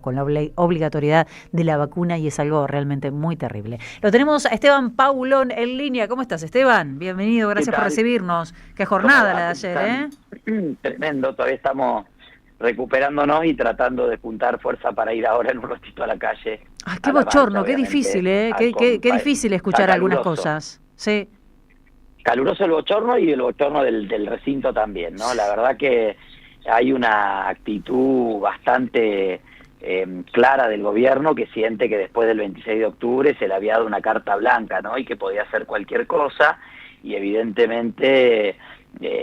con la obligatoriedad de la vacuna y es algo realmente muy terrible. Lo tenemos a Esteban Paulón en línea. ¿Cómo estás, Esteban? Bienvenido, ¿Qué gracias por tal? recibirnos. Qué ¿Cómo jornada va? la de ¿Cómo ayer, ¿eh? están? Tremendo, todavía estamos recuperándonos y tratando de juntar fuerza para ir ahora en un ratito a la calle, Ay, qué a la marcha, bochorno, qué obviamente. difícil, ¿eh? Qué difícil Está escuchar algunas caluroso. cosas. Sí, Caluroso el bochorno y el bochorno del recinto también, ¿no? La verdad que hay una actitud bastante clara del gobierno que siente que después del 26 de octubre se le había dado una carta blanca, ¿no? Y que podía hacer cualquier cosa y evidentemente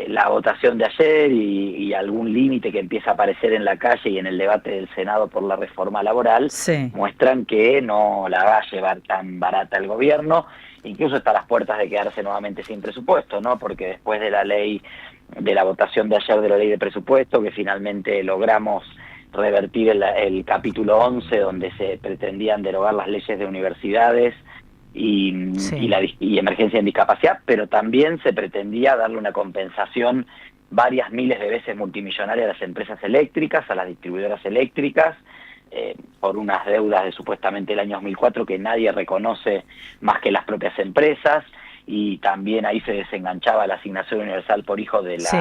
la votación de ayer y algún límite que empieza a aparecer en la calle y en el debate del Senado por la reforma laboral sí. muestran que no la va a llevar tan barata el gobierno, incluso está a las puertas de quedarse nuevamente sin presupuesto, ¿no? Porque después de la ley, de la votación de ayer de la ley de presupuesto, que finalmente logramos revertir el capítulo 11, donde se pretendían derogar las leyes de universidades Sí. y emergencia en discapacidad, pero también se pretendía darle una compensación varias miles de veces multimillonaria a las empresas eléctricas, a las distribuidoras eléctricas, por unas deudas de supuestamente el año 2004 que nadie reconoce más que las propias empresas, y también ahí se desenganchaba la asignación universal por hijo de la Sí.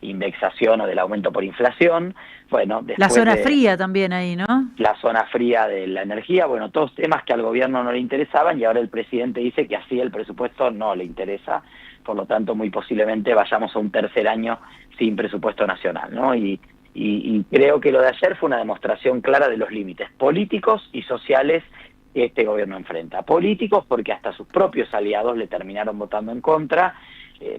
indexación o del aumento por inflación. Bueno, La después zona de fría también ahí, ¿no? la zona fría de la energía, bueno, todos temas que al gobierno no le interesaban y ahora el presidente dice que así el presupuesto no le interesa, por lo tanto muy posiblemente vayamos a un tercer año sin presupuesto nacional, ¿no? Y creo que lo de ayer fue una demostración clara de los límites políticos y sociales que este gobierno enfrenta. Políticos porque hasta sus propios aliados le terminaron votando en contra,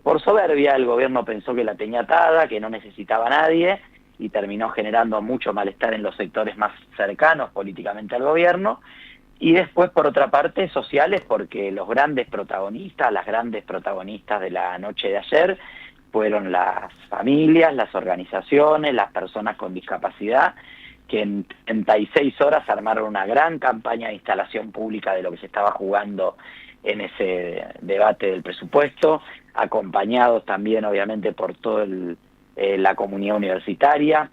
por soberbia el gobierno pensó que la tenía atada, que no necesitaba a nadie, y terminó generando mucho malestar en los sectores más cercanos políticamente al gobierno, y después, por otra parte, sociales, porque los grandes protagonistas, las grandes protagonistas de la noche de ayer, fueron las familias, las organizaciones, las personas con discapacidad, que en 36 horas armaron una gran campaña de instalación pública de lo que se estaba jugando en ese debate del presupuesto, acompañados también, obviamente, por toda la comunidad universitaria,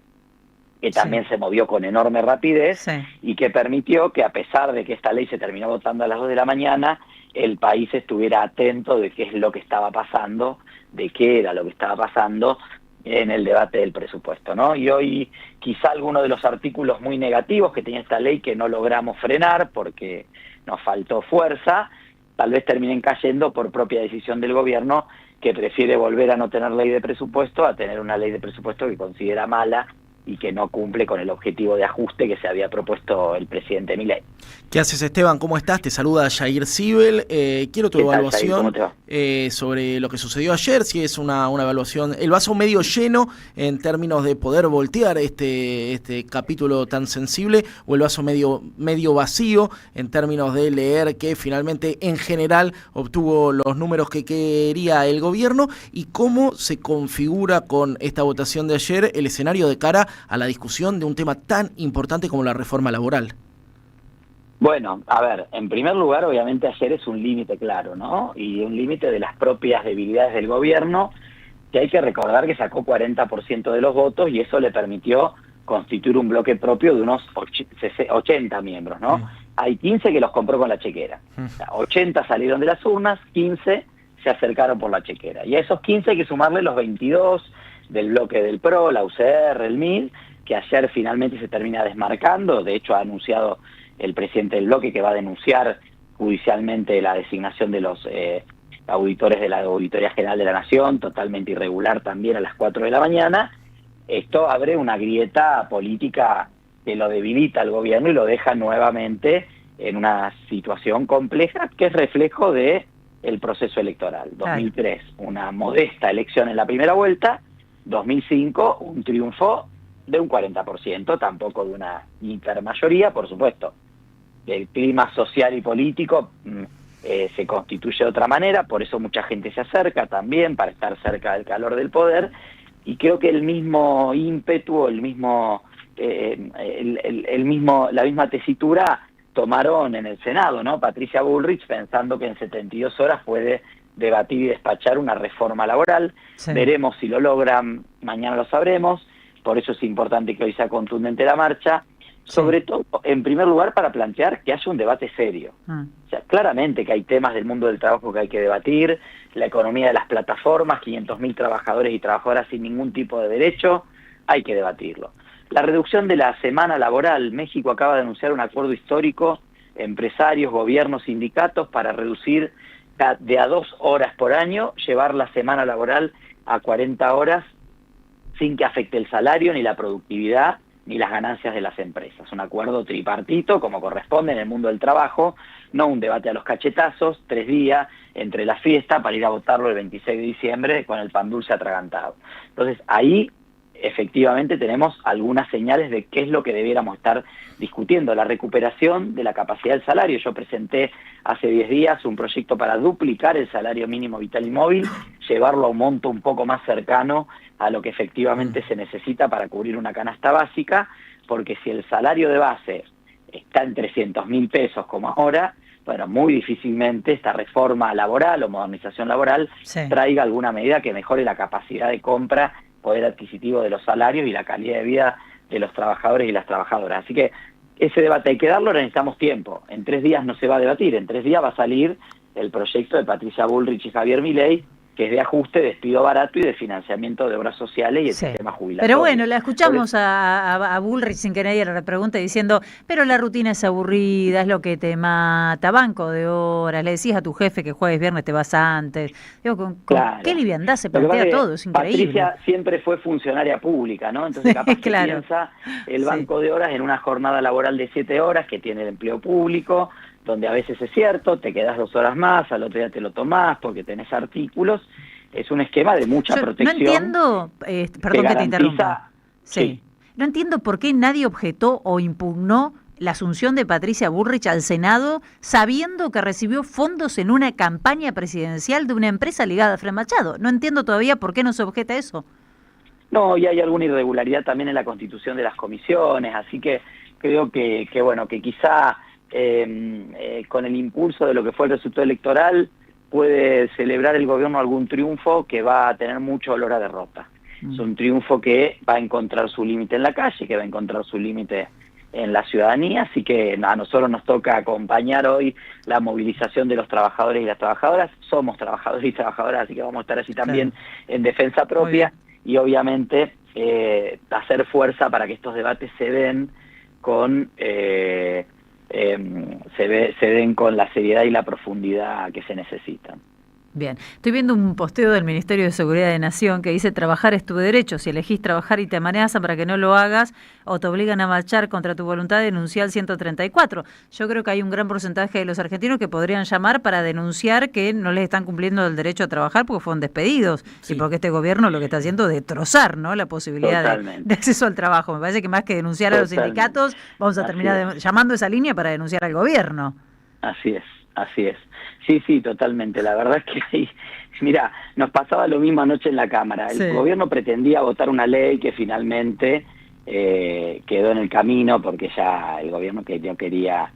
que Sí. también se movió con enorme rapidez Sí. y que permitió que, a pesar de que esta ley se terminó votando a las 2 de la mañana, el país estuviera atento de qué es lo que estaba pasando, de qué era lo que estaba pasando en el debate del presupuesto, ¿no? Y hoy quizá algunos de los artículos muy negativos que tenía esta ley que no logramos frenar porque nos faltó fuerza, tal vez terminen cayendo por propia decisión del gobierno, que prefiere volver a no tener ley de presupuesto a tener una ley de presupuesto que considera mala y que no cumple con el objetivo de ajuste que se había propuesto el presidente Milei. ¿Qué haces, Esteban? ¿Cómo estás? Te saluda Jair Sibel. Quiero tu ¿Qué tal, Jair? ¿Cómo evaluación te va? sobre lo que sucedió ayer, si es una evaluación, el vaso medio lleno en términos de poder voltear este capítulo tan sensible, o el vaso medio vacío en términos de leer que finalmente en general obtuvo los números que quería el gobierno, y cómo se configura con esta votación de ayer el escenario de cara a la discusión de un tema tan importante como la reforma laboral. Bueno, a ver, en primer lugar, obviamente ayer es un límite claro, ¿no? Y un límite de las propias debilidades del gobierno, que hay que recordar que sacó 40% de los votos y eso le permitió constituir un bloque propio de unos 80 miembros, ¿no? Hay 15 que los compró con la chequera. O sea, 80 salieron de las urnas, 15 se acercaron por la chequera. Y a esos 15 hay que sumarle los 22 del bloque del PRO, la UCR, el MIL, que ayer finalmente se termina desmarcando. De hecho, ha anunciado el presidente del bloque que va a denunciar judicialmente la designación de los auditores de la Auditoría General de la Nación, totalmente irregular también, a las 4 de la mañana. Esto abre una grieta política que lo debilita al gobierno y lo deja nuevamente en una situación compleja que es reflejo de el proceso electoral. Claro. 2003, una modesta elección en la primera vuelta; 2005, un triunfo de un 40%, tampoco de una hipermayoría, por supuesto. El clima social y político se constituye de otra manera, por eso mucha gente se acerca también, para estar cerca del calor del poder, y creo que el mismo ímpetu, la misma tesitura tomaron en el Senado, ¿no? Patricia Bullrich, pensando que en 72 horas puede debatir y despachar una reforma laboral. Sí. Veremos si lo logran, mañana lo sabremos, por eso es importante que hoy sea contundente la marcha. sobre todo, en primer lugar, para plantear que haya un debate serio. O sea, claramente que hay temas del mundo del trabajo que hay que debatir, la economía de las plataformas, 500.000 trabajadores y trabajadoras sin ningún tipo de derecho, hay que debatirlo. La reducción de la semana laboral, México acaba de anunciar un acuerdo histórico, empresarios, gobiernos, sindicatos, para reducir de a 2 horas por año, llevar la semana laboral a 40 horas sin que afecte el salario, ni la productividad, ni las ganancias de las empresas. Un acuerdo tripartito, como corresponde en el mundo del trabajo, no un debate a los cachetazos, 3 días entre la fiesta para ir a votarlo el 26 de diciembre con el pan dulce atragantado. Entonces ahí efectivamente tenemos algunas señales de qué es lo que debiéramos estar discutiendo. La recuperación de la capacidad del salario. Yo presenté hace 10 días un proyecto para duplicar el salario mínimo vital y móvil, llevarlo a un monto un poco más cercano a lo que efectivamente se necesita para cubrir una canasta básica, porque si el salario de base está en 300.000 pesos como ahora, bueno, muy difícilmente esta reforma laboral o modernización laboral traiga alguna medida que mejore la capacidad de compra, poder adquisitivo de los salarios y la calidad de vida de los trabajadores y las trabajadoras. Así que ese debate hay que darlo, necesitamos tiempo. En 3 días no se va a debatir, en 3 días va a salir el proyecto de Patricia Bullrich y Javier Milei, que es de ajuste, despido barato y de financiamiento de obras sociales y el sistema jubilatorio. Pero bueno, la escuchamos a Bullrich sin que nadie le pregunte diciendo, pero la rutina es aburrida, es lo que te mata, banco de horas, le decís a tu jefe que jueves, viernes te vas antes. Digo, con qué liviandad se plantea todo, es increíble. Patricia siempre fue funcionaria pública, ¿no? Entonces capaz que piensa el banco de horas en una jornada laboral de 7 horas que tiene el empleo público, donde a veces es cierto, te quedas 2 horas más, al otro día te lo tomás porque tenés artículos. Es un esquema de mucha protección. No entiendo, perdón que te interrumpa. Sí. No entiendo por qué nadie objetó o impugnó la asunción de Patricia Bullrich al Senado, sabiendo que recibió fondos en una campaña presidencial de una empresa ligada a Fred Machado. No entiendo todavía por qué no se objeta eso. No, y hay alguna irregularidad también en la constitución de las comisiones, así que creo que bueno, que quizá con el impulso de lo que fue el resultado electoral puede celebrar el gobierno algún triunfo que va a tener mucho olor a derrota. Es un triunfo que va a encontrar su límite en la calle, que va a encontrar su límite en la ciudadanía, así que a nosotros nos toca acompañar hoy la movilización de los trabajadores y las trabajadoras. Somos trabajadores y trabajadoras, así que vamos a estar así también en defensa propia y obviamente hacer fuerza para que estos debates se den con se den con la seriedad y la profundidad que se necesitan. Bien, estoy viendo un posteo del Ministerio de Seguridad de Nación que dice: trabajar es tu derecho, si elegís trabajar y te amenazan para que no lo hagas o te obligan a marchar contra tu voluntad, denuncia al 134. Yo creo que hay un gran porcentaje de los argentinos que podrían llamar para denunciar que no les están cumpliendo el derecho a trabajar porque fueron despedidos y porque este gobierno lo que está haciendo es destrozar, ¿no?, la posibilidad de acceso al trabajo. Me parece que más que denunciar a los sindicatos, vamos a terminar llamando esa línea para denunciar al gobierno. Así es. Así es. Sí, totalmente. La verdad es que, mira, nos pasaba lo mismo anoche en la Cámara. El gobierno pretendía votar una ley que finalmente quedó en el camino porque ya el gobierno quería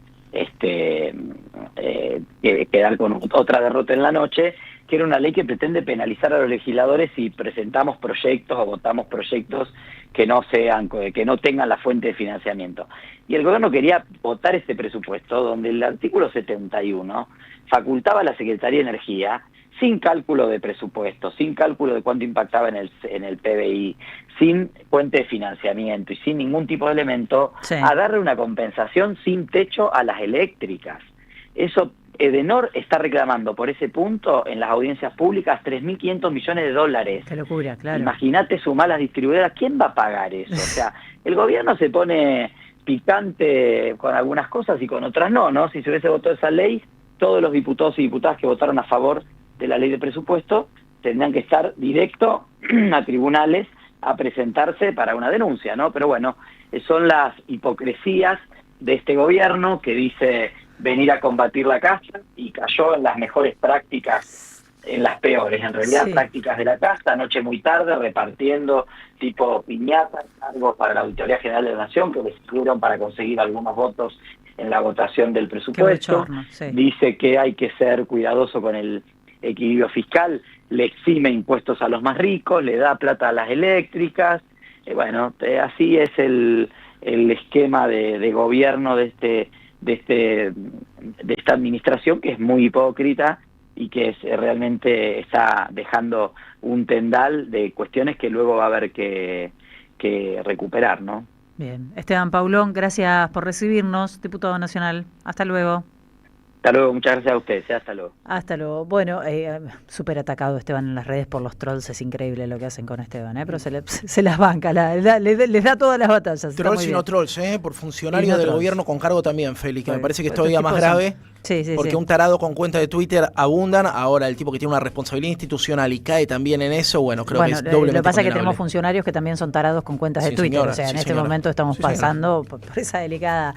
quedar con otra derrota en la noche, que era una ley que pretende penalizar a los legisladores si presentamos proyectos o votamos proyectos que no tengan la fuente de financiamiento. Y el gobierno quería votar este presupuesto donde el artículo 71 facultaba a la Secretaría de Energía, sin cálculo de presupuesto, sin cálculo de cuánto impactaba en el PBI, sin fuente de financiamiento y sin ningún tipo de elemento, a darle una compensación sin techo a las eléctricas. Eso, Edenor está reclamando por ese punto en las audiencias públicas $3.500 millones. Qué locura, claro. Imagínate sumar las distribuidoras, ¿quién va a pagar eso? O sea, el gobierno se pone picante con algunas cosas y con otras no. Si se hubiese votado esa ley, todos los diputados y diputadas que votaron a favor de la ley de presupuesto tendrán que estar directo a tribunales a presentarse para una denuncia, ¿no? Pero bueno, son las hipocresías de este gobierno que dice venir a combatir la casa y cayó en las mejores prácticas, en las peores, en realidad prácticas de la casa, anoche muy tarde repartiendo tipo piñatas, cargos para la Auditoría General de la Nación que les sirvieron para conseguir algunos votos en la votación del presupuesto. Dice que hay que ser cuidadoso con el equilibrio fiscal, le exime impuestos a los más ricos, le da plata a las eléctricas, bueno, así es el esquema de gobierno de esta administración, que es muy hipócrita y que realmente está dejando un tendal de cuestiones que luego va a haber que recuperar, ¿no? Bien. Esteban Paulón, gracias por recibirnos, diputado nacional. Hasta luego. Hasta luego, muchas gracias a ustedes, hasta luego. Hasta luego. Bueno, súper atacado Esteban en las redes por los trolls, es increíble lo que hacen con Esteban, pero se las banca, les da todas las batallas. Trolls y no trolls, por funcionarios del gobierno con cargo también, Félix, que me parece que es todavía más grave. Sí, porque un tarado con cuenta de Twitter abundan, ahora el tipo que tiene una responsabilidad institucional y cae también en eso, bueno, creo que es doblemente lo que pasa es que condenable. tenemos funcionarios que también son tarados con cuentas de Twitter, señora, o sea, en este señora. momento estamos pasando por esa delicada